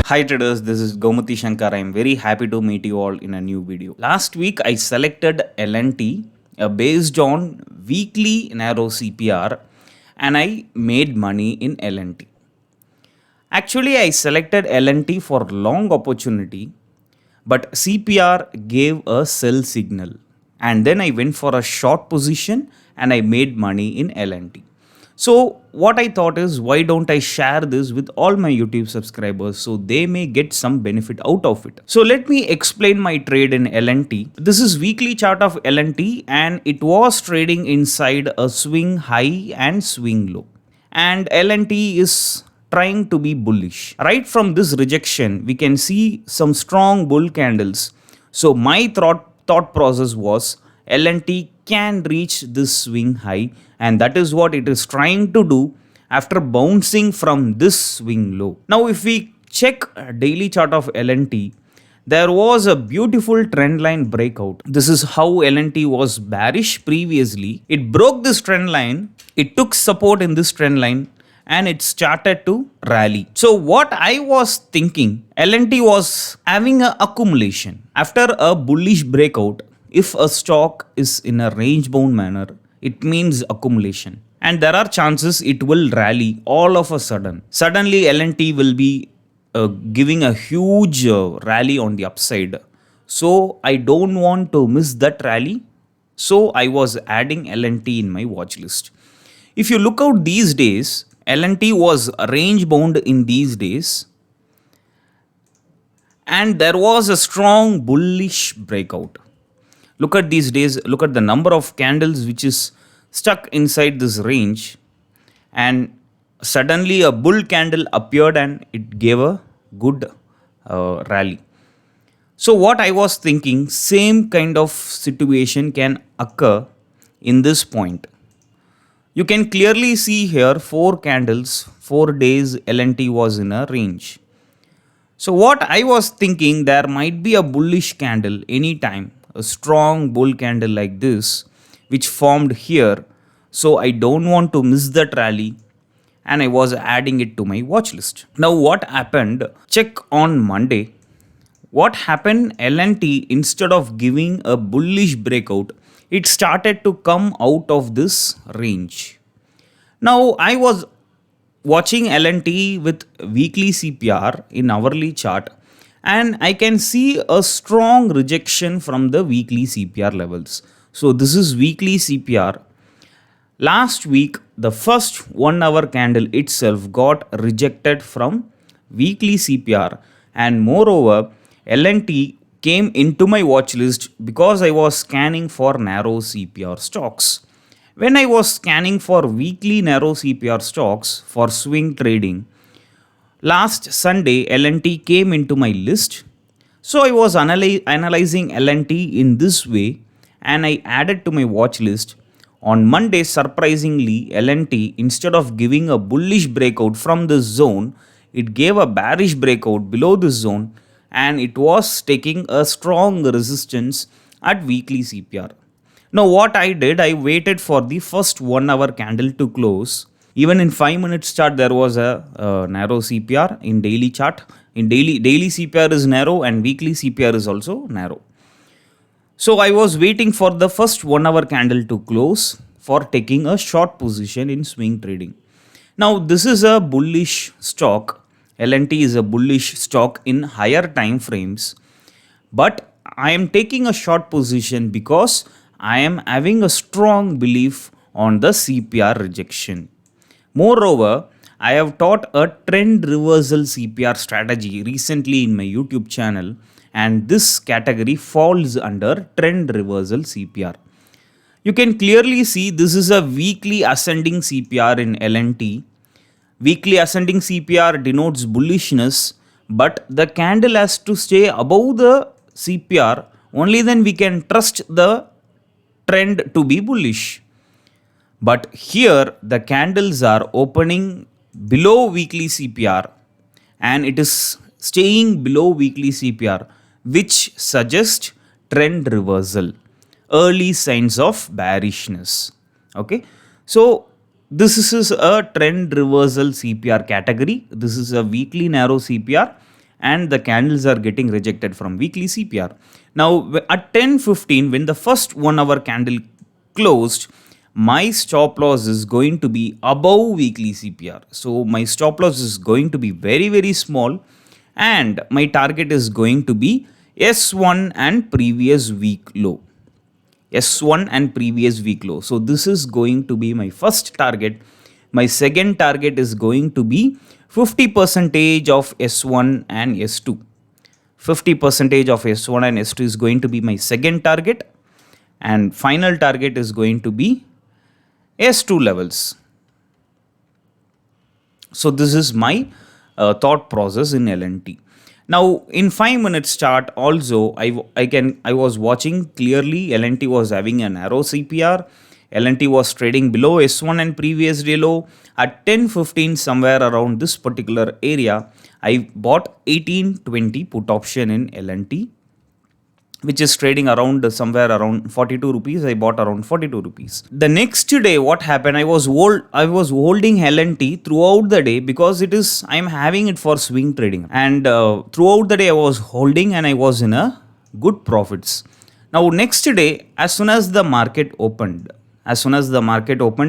Hi traders, this is Gomathi Shankar. I am very happy to meet you all in a new video. Last week I selected LNT based on weekly narrow CPR and I made money in LNT. Actually I selected LNT for long opportunity, but CPR gave a sell signal and then I went for a short position and I made money in LNT. So what I thought is, why don't I share this with all my YouTube subscribers so they may get some benefit out of it. So let me explain my trade in LNT. This is weekly chart of LNT and it was trading inside a swing high and swing low. And LNT is trying to be bullish. Right from this rejection, we can see some strong bull candles. So my thought process was LNT can reach this swing high, and that is what it is trying to do after bouncing from this swing low. Now if we check a daily chart of LNT, there was a beautiful trend line breakout. This is how LNT was bearish previously. It broke this trend line, it took support in this trend line and it started to rally. So what I was thinking, LNT was having an accumulation. After a bullish breakout, if a stock is in a range bound manner, it means accumulation. And there are chances it will rally all of a sudden. Suddenly LNT will be giving a huge rally on the upside. So I don't want to miss that rally. So I was adding LNT in my watch list. If you look out these days, LNT was range bound in these days. And there was a strong bullish breakout. Look at these days, look at the number of candles which is stuck inside this range, and suddenly a bull candle appeared and it gave a good rally. So what I was thinking, same kind of situation can occur in this point. You can clearly see here 4 candles, 4 days LNT was in a range. So what I was thinking, there might be a bullish candle anytime, a strong bull candle like this, which formed here. So I don't want to miss that rally and I was adding it to my watch list. Now what happened? Check on Monday. What happened? LNT, instead of giving a bullish breakout, it started to come out of this range. Now I was watching LNT with weekly CPR in hourly chart, and I can see a strong rejection from the weekly CPR levels. So this is weekly CPR. Last week, the first 1 hour candle itself got rejected from weekly CPR, and moreover, LNT came into my watch list because I was scanning for narrow CPR stocks. When I was scanning for weekly narrow CPR stocks for swing trading, last Sunday LNT came into my list. So I was analyzing LNT in this way and I added to my watch list. On Monday, surprisingly, LNT, instead of giving a bullish breakout from this zone, it gave a bearish breakout below this zone and it was taking a strong resistance at weekly CPR. Now what I did, I waited for the first 1 hour candle to close. Even in 5 minutes chart, there was a narrow CPR in daily chart. In daily CPR is narrow and weekly CPR is also narrow. So I was waiting for the first 1 hour candle to close for taking a short position in swing trading. Now this is a bullish stock. LNT is a bullish stock in higher time frames. But I am taking a short position because I am having a strong belief on the CPR rejection. Moreover, I have taught a trend reversal CPR strategy recently in my YouTube channel, and this category falls under trend reversal CPR. You can clearly see this is a weekly ascending CPR in LNT. Weekly ascending CPR denotes bullishness, but the candle has to stay above the CPR. Only then we can trust the trend to be bullish. But here the candles are opening below weekly CPR and it is staying below weekly CPR, which suggests trend reversal, early signs of bearishness. Okay, so this is a trend reversal CPR category. This is a weekly narrow CPR and the candles are getting rejected from weekly CPR. Now at 10:15, when the first 1 hour candle closed, my stop loss is going to be above weekly CPR. So my stop loss is going to be very, very small, and my target is going to be S1 and previous week low. S1 and previous week low. So this is going to be my first target. My second target is going to be 50% of S1 and S2. 50% of S1 and S2 is going to be my second target, and final target is going to be S2 levels. So this is my thought process in LNT. Now in 5 minutes chart also, I was watching clearly LNT was having a narrow CPR. LNT was trading below S1 and previous day low. At 10:15, somewhere around this particular area, I bought 1820 put option in LNT, which is trading around somewhere around 42 rupees. I bought around 42 rupees. The next day, what happened? I was holding LNT throughout the day because I'm having it for swing trading, and throughout the day I was holding and I was in a good profits. Now next day, as soon as the market opened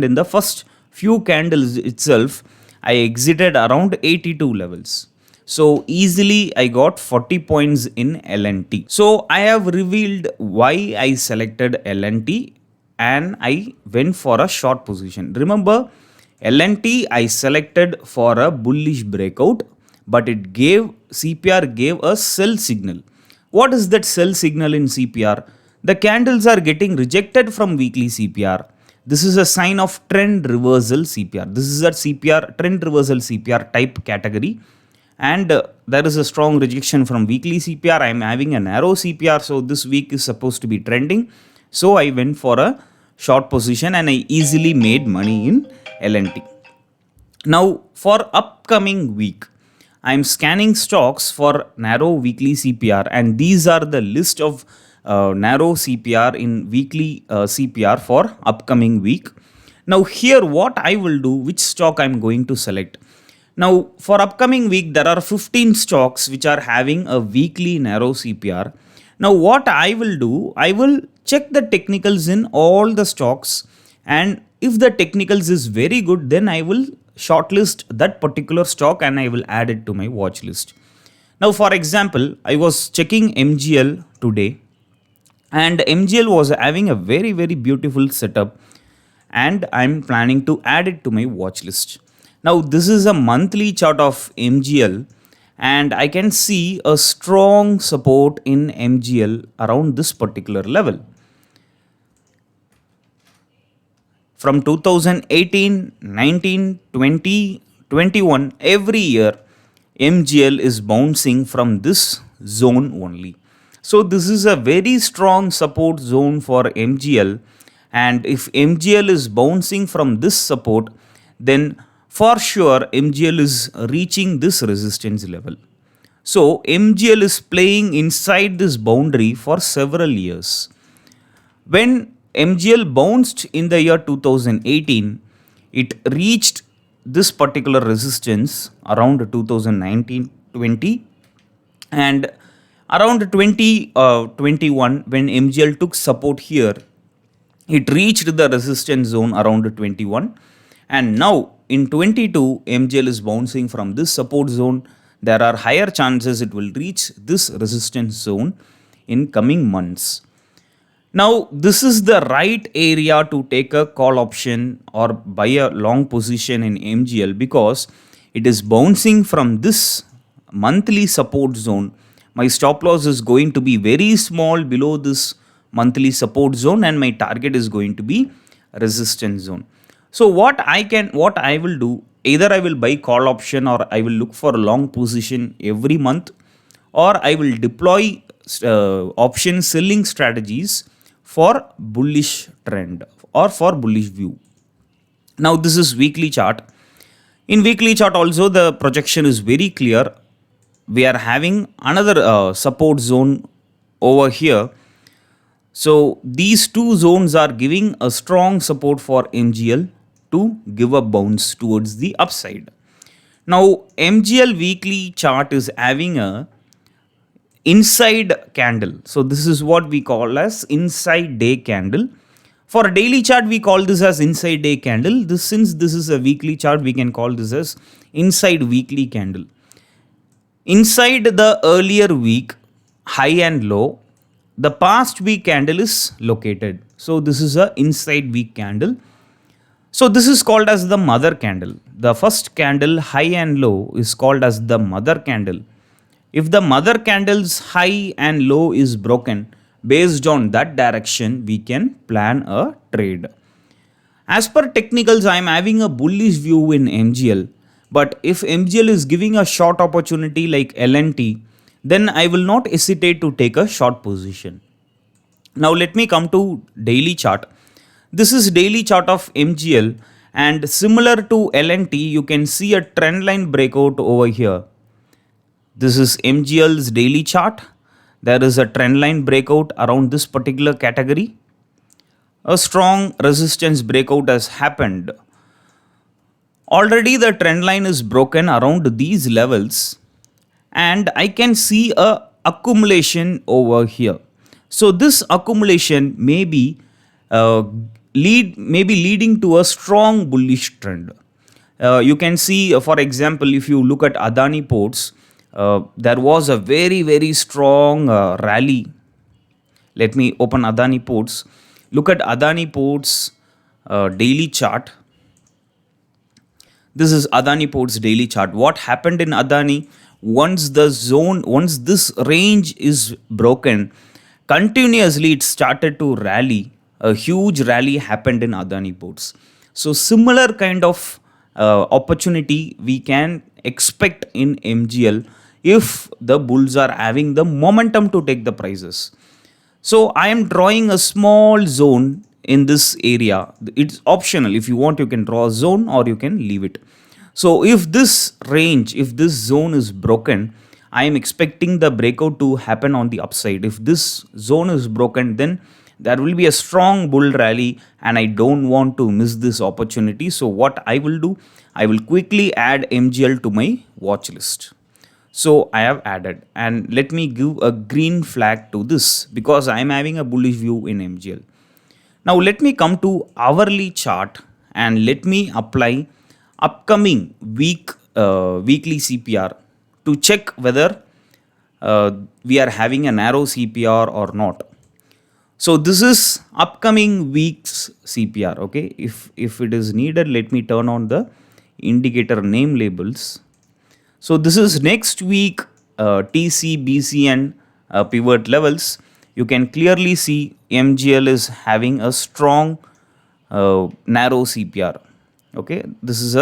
in the first few candles itself, I exited around 82 levels. So easily I got 40 points in LNT. So I have revealed why I selected LNT and I went for a short position. Remember, LNT I selected for a bullish breakout, but CPR gave a sell signal. What is that sell signal in CPR? The candles are getting rejected from weekly CPR. This is a sign of trend reversal CPR. This is a CPR, trend reversal CPR type category. And there is a strong rejection from weekly CPR. I am having a narrow CPR, so this week is supposed to be trending. So I went for a short position and I easily made money in LNT. Now for upcoming week, I am scanning stocks for narrow weekly CPR, and these are the list of narrow CPR in weekly CPR for upcoming week. Now here what I will do, which stock I am going to select. Now for upcoming week, there are 15 stocks which are having a weekly narrow CPR. Now what I will do, I will check the technicals in all the stocks, and if the technicals is very good, then I will shortlist that particular stock and I will add it to my watch list. Now for example, I was checking MGL today, and MGL was having a very, very beautiful setup, and I'm planning to add it to my watch list. Now this is a monthly chart of MGL, and I can see a strong support in MGL around this particular level. From 2018, 19, 20, 21, every year MGL is bouncing from this zone only. So this is a very strong support zone for MGL, and if MGL is bouncing from this support, then for sure MGL is reaching this resistance level. So MGL is playing inside this boundary for several years. When MGL bounced in the year 2018, it reached this particular resistance around 2019-20, and around 2021 when MGL took support here, it reached the resistance zone around 21, and now in 22 MGL is bouncing from this support zone. There are higher chances it will reach this resistance zone in coming months. Now this is the right area to take a call option or buy a long position in MGL, because it is bouncing from this monthly support zone. My stop loss is going to be very small below this monthly support zone, and my target is going to be resistance zone. So what I will do, either I will buy call option or I will look for a long position every month, or I will deploy option selling strategies for bullish trend or for bullish view. Now this is weekly chart. In weekly chart also the projection is very clear. We are having another support zone over here. So these two zones are giving a strong support for MGL to give a bounce towards the upside. Now MGL weekly chart is having a inside candle. So this is what we call as inside day candle. For a daily chart, we call this as inside day candle. Since this is a weekly chart, we can call this as inside weekly candle. Inside the earlier week, high and low, the past week candle is located. So this is a inside week candle. So this is called as the mother candle. The first candle, high and low, is called as the mother candle. If the mother candle's high and low is broken, based on that direction, we can plan a trade. As per technicals, I am having a bullish view in MGL. But if MGL is giving a short opportunity like LNT, then I will not hesitate to take a short position. Now let me come to daily chart. This is daily chart of MGL, and similar to LNT, you can see a trend line breakout over here. This is MGL's daily chart. There is a trend line breakout around this particular category. A strong resistance breakout has happened. Already the trend line is broken around these levels, and I can see a accumulation over here. So this accumulation may be leading to a strong bullish trend. You can see, for example, if you look at Adani Ports, there was a very strong rally. Let me open Adani Ports. Look at Adani Ports daily chart. This is Adani Ports daily chart. What happened in Adani? Once this range is broken, continuously it started to rally. A huge rally happened in Adani Ports. So similar kind of opportunity we can expect in MGL if the bulls are having the momentum to take the prices. So I am drawing a small zone in this area. It's optional. If you want, you can draw a zone or you can leave it. So if this range, if this zone is broken, I am expecting the breakout to happen on the upside. If this zone is broken, then there will be a strong bull rally, and I don't want to miss this opportunity. So what I will do, I will quickly add MGL to my watch list. So I have added, and let me give a green flag to this because I am having a bullish view in MGL. Now let me come to hourly chart and let me apply upcoming weekly CPR to check whether we are having a narrow CPR or not. So this is upcoming week's CPR. Okay, if it is needed, let me turn on the indicator name labels. So this is next week TC, BC and pivot levels. You can clearly see MGL is having a strong narrow CPR. Okay, this is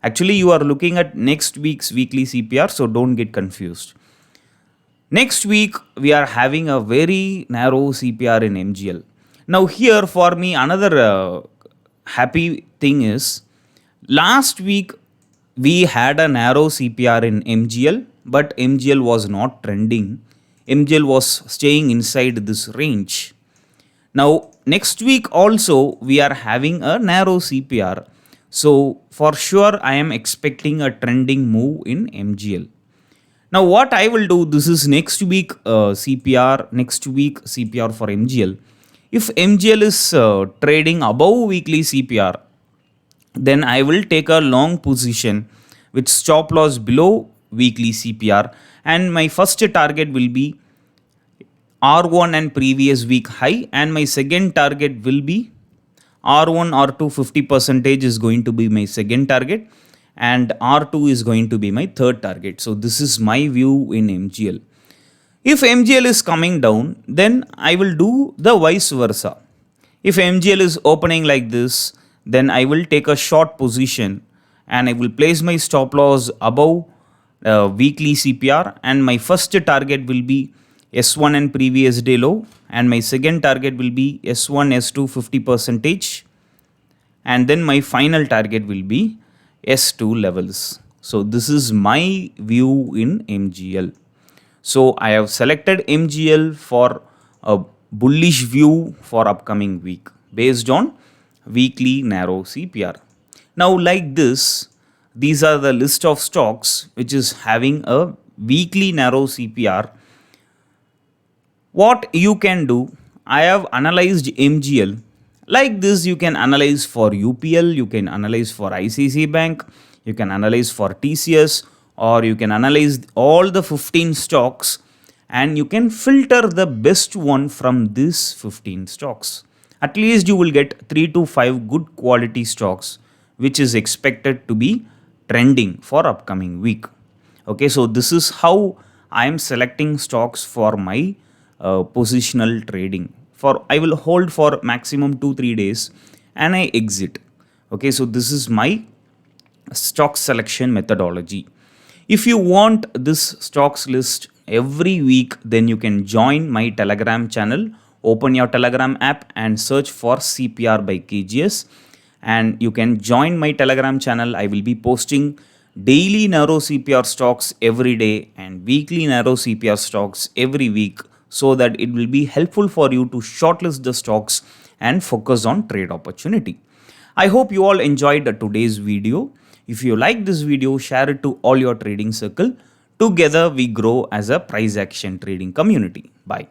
actually you are looking at next week's weekly CPR, so don't get confused. Next week we are having a very narrow CPR in MGL. Now here for me another happy thing is last week we had a narrow CPR in MGL, but MGL was not trending. MGL was staying inside this range. Now next week also we are having a narrow CPR. So for sure I am expecting a trending move in MGL. Now what I will do, this is next week CPR, next week CPR for MGL. If MGL is trading above weekly CPR, then I will take a long position with stop loss below weekly CPR, and my first target will be R1 and previous week high, and my second target will be R1 R2 50% is going to be my second target, and R2 is going to be my third target. So this is my view in MGL. If MGL is coming down, then I will do the vice versa. If MGL is opening like this, then I will take a short position and I will place my stop loss above weekly CPR, and my first target will be S1 and previous day low, and my second target will be S1, S2 50%, and then my final target will be S2 levels. So this is my view in MGL. So I have selected MGL for a bullish view for upcoming week based on weekly narrow CPR. Now like this, These are the list of stocks which is having a weekly narrow CPR. What you can do, I have analyzed MGL. Like this, you can analyze for UPL, you can analyze for ICC Bank, you can analyze for TCS, or you can analyze all the 15 stocks and you can filter the best one from these 15 stocks. At least you will get 3 to 5 good quality stocks which is expected to be trending for upcoming week. Okay, so this is how I am selecting stocks for my positional trading. For I will hold for maximum 2-3 days and I exit. Okay, so this is my stock selection methodology. If you want this stocks list every week, then you can join my Telegram channel. Open your Telegram app and search for CPR by KGS, and you can join my Telegram channel. I will be posting daily narrow CPR stocks every day and weekly narrow CPR stocks every week, so that it will be helpful for you to shortlist the stocks and focus on trade opportunity. I hope you all enjoyed today's video. If you like this video, share it to all your trading circle. Together we grow as a price action trading community. Bye.